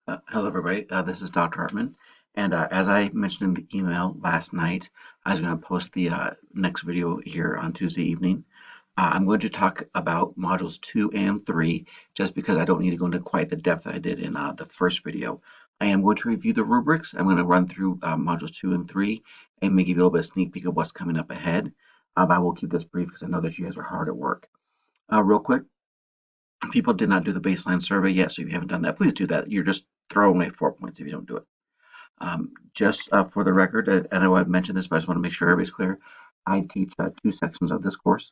Hello, everybody. This is Dr. Hartman. And as I mentioned in the email last night, I was going to post the next video here on Tuesday evening. I'm going to talk about modules 2 and 3 just because I don't need to go into quite the depth I did in the first video. I am going to review the rubrics. I'm going to run through modules 2 and 3 and maybe give you a little bit of sneak peek of what's coming up ahead. I will keep this brief because I know that you guys are hard at work. Real quick, people did not do the baseline survey yet, so if you haven't done that, please do that. You're just throwing away 4 points if you don't do it. Just for the record, I know I've mentioned this, but I just want to make sure everybody's clear. I teach 2 sections of this course.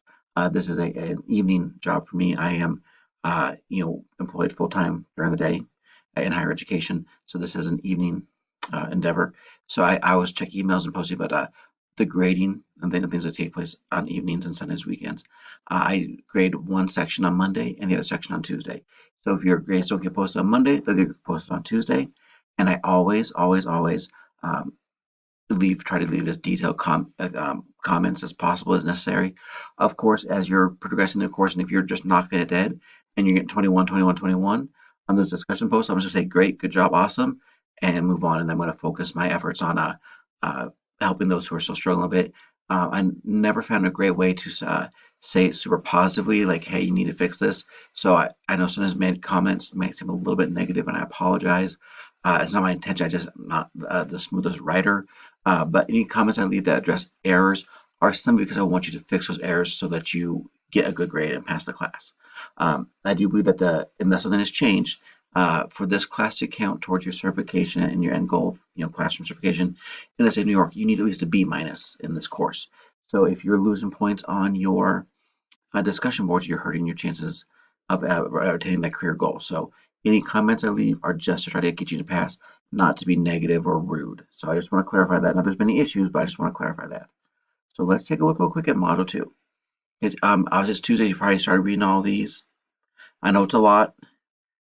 This is an evening job for me. I am, employed full time during the day in higher education, so this is an evening endeavor. So I always check emails and post about the grading and things that take place on evenings and Sundays, weekends. I grade one section on Monday and the other section on Tuesday. So if your grades don't get posted on Monday, they'll get posted on Tuesday. And I always um, try to leave as detailed comments as possible as necessary. Of course, as you're progressing the course, and if you're just knocking it dead and you're getting 21, 21, 21 on those discussion posts, I'm just going to say, great, good job, awesome, and move on. And then I'm going to focus my efforts on uh, helping those who are still struggling a bit. I never found a great way to say it super positively, like, hey, you need to fix this. So I know sometimes made comments might seem a little bit negative, and I apologize. It's not my intention. I just am not the smoothest writer. But any comments I leave that address errors are simply because I want you to fix those errors so that you get a good grade and pass the class. I do believe that unless something has changed, for this class to count towards your certification and your end goal of classroom certification in the state of New York, you need at least a B minus in this course. So if you're losing points on your discussion boards, you're hurting your chances of attaining that career goal. So any comments I leave are just to try to get you to pass, not to be negative or rude. So I just want to clarify that. Now, there's been issues, but I just want to clarify that. So let's take a look real quick at Model 2. Obviously, it's Tuesday. You probably started reading all these. I know it's a lot.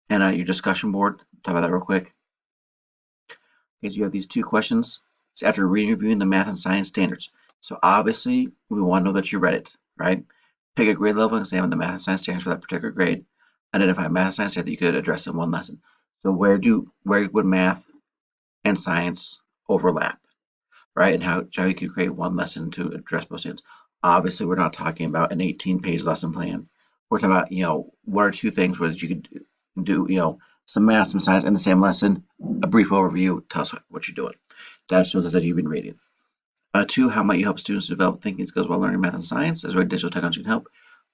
And your discussion board, talk about that real quick. Okay, so you have these 2 questions. It's after reviewing the math and science standards. So obviously, we want to know that you read it, right? Pick a grade level and examine the math and science standards for that particular grade. Identify a math and science standard that you could address in one lesson. So where would math and science overlap, right? And how you could create one lesson to address both standards. Obviously, we're not talking about an 18-page lesson plan. We're talking about, one or 2 things where you could do, some math, some science in the same lesson, a brief overview, tell us what you're doing. That shows us that you've been reading. 2, how might you help students develop thinking skills while learning math and science? As where digital technology can help.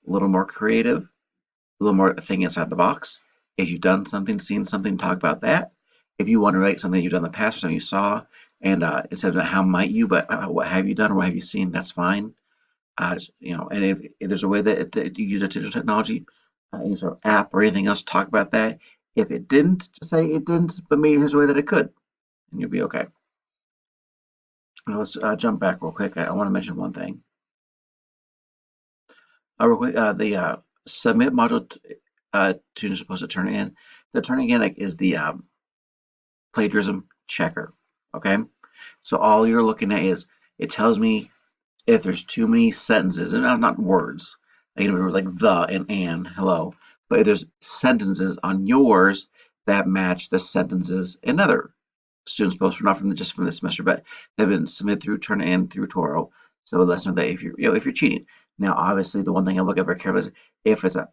A little more creative, a little more thinking outside the box. If you've done something, seen something, talk about that. If you want to relate something you've done in the past or something you saw, and instead of how might you, but what have you done or what have you seen, that's fine. And if there's a way that you use a digital technology, any sort of app or anything else, talk about that. If it didn't, just say it didn't, but maybe here's a way that it could, and you'll be okay. Now let's jump back real quick. I want to mention one thing. Real quick, the submit module students are supposed to turn in. The turning in is the plagiarism checker. Okay, so all you're looking at is it tells me if there's too many sentences, and not words, like the and hello, but if there's sentences on yours that match the sentences in other students' posts, not just from this semester, but they've been submitted through Turnitin through Toro. So let's know that if you're cheating. Now, obviously, the one thing I look at very carefully is if it's a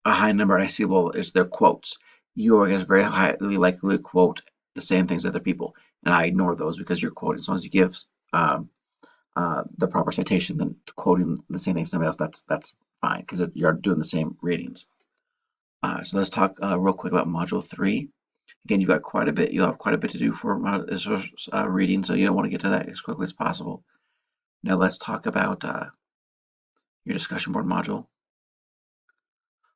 high number and I see, well, is there quotes? You are very highly likely to quote the same things as other people, and I ignore those because you're quoting. As long as you give the proper citation, then quoting the same thing as somebody else, that's fine because you're doing the same readings. So let's talk real quick about Module 3. Again, you'll have quite a bit to do for reading, so you don't want to get to that as quickly as possible. Now let's talk about your discussion board module.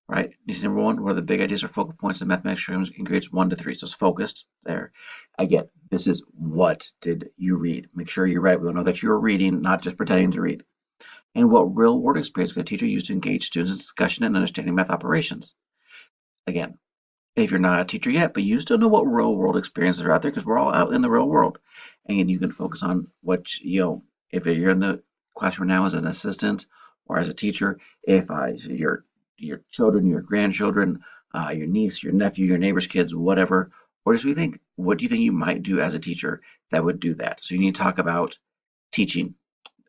Right, number 1, what are the big ideas or focal points in mathematics streams in grades 1 to 3? So it's focused there. Again, this is what did you read? Make sure you're right. We know that you're reading, not just pretending to read. And what real world experience could a teacher use to engage students in discussion and understanding math operations? Again, if you're not a teacher yet, but you still know what real world experiences are out there because we're all out in the real world. And you can focus on what, if you're in the classroom now as an assistant or as a teacher, if your children, your grandchildren, your niece, your nephew, your neighbor's kids, whatever, Or just rethink, what do you think you might do as a teacher that would do that? So you need to talk about teaching.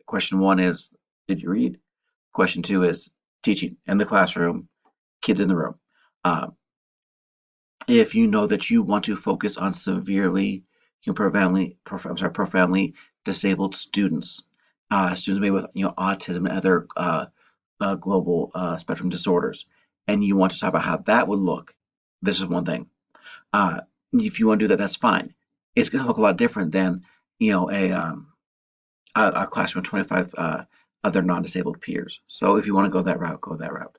Question one is, did you read? Question two is teaching in the classroom, kids in the room. Uh, if you know that you want to focus on severely, profoundly disabled students, students maybe with autism and other global spectrum disorders, and you want to talk about how that would look, this is one thing. Uh, if you want to do that, that's fine. It's going to look a lot different than a classroom of 25 other non-disabled peers. So if you want to go that route, go that route.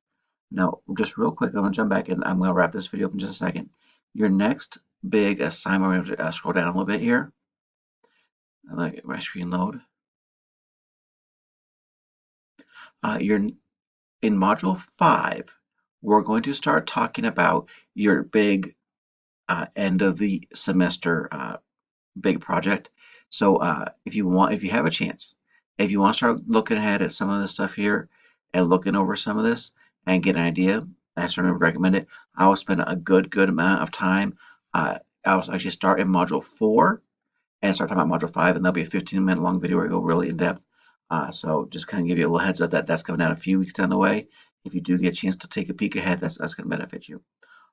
Now, just real quick, I'm going to jump back and I'm going to wrap this video up in just a second. Your next big assignment, we're going to scroll down a little bit here. Let me get my screen load. You're in Module 5, we're going to start talking about your big end of the semester big project. So if you have a chance, if you want to start looking ahead at some of this stuff here and looking over some of this and get an idea, I certainly would recommend it. I will spend a good amount of time. I'll actually start in Module 4 and start talking about Module 5, and there'll be a 15-minute long video where I go really in depth. So just kind of give you a little heads up that that's coming out a few weeks down the way. If you do get a chance to take a peek ahead, that's going to benefit you.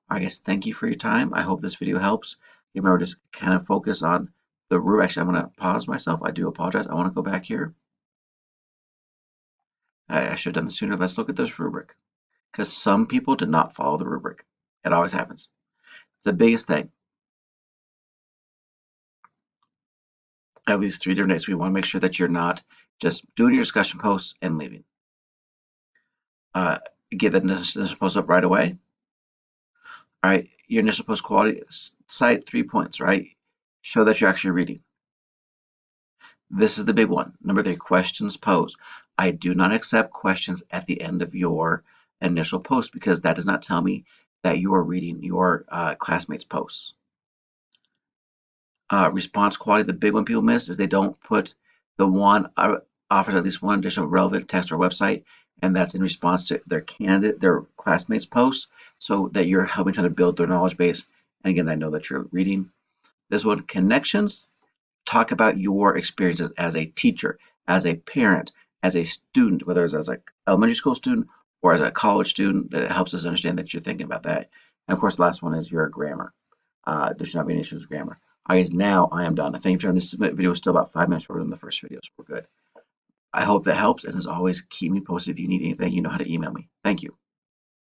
All right, guys, thank you for your time. I hope this video helps. Remember, just kind of focus on the rubric. Actually, I'm going to pause myself. I do apologize. I want to go back here. I should have done this sooner. Let's look at this rubric, because some people did not follow the rubric. It always happens. The biggest thing, at least 3 different days. We want to make sure that you're not just doing your discussion posts and leaving. Get the initial post up right away. All right, your initial post quality, cite 3 points, right? Show that you're actually reading. This is the big one. Number 3, questions posed. I do not accept questions at the end of your initial post because that does not tell me that you are reading your classmates' posts. Response quality, the big one people miss is they don't put the one offers at least one additional relevant text or website, and that's in response to their classmates' posts, so that you're helping trying to build their knowledge base. And again, I know that you're reading. This one, connections. Talk about your experiences as a teacher, as a parent, as a student, whether it's as an elementary school student or as a college student. That helps us understand that you're thinking about that. And of course, the last one is your grammar. There should not be any issues with grammar. All right, guys, now I am done. I thank you for joining. This video is still about 5 minutes shorter than the first video, so we're good. I hope that helps, and as always, keep me posted if you need anything. You know how to email me. Thank you.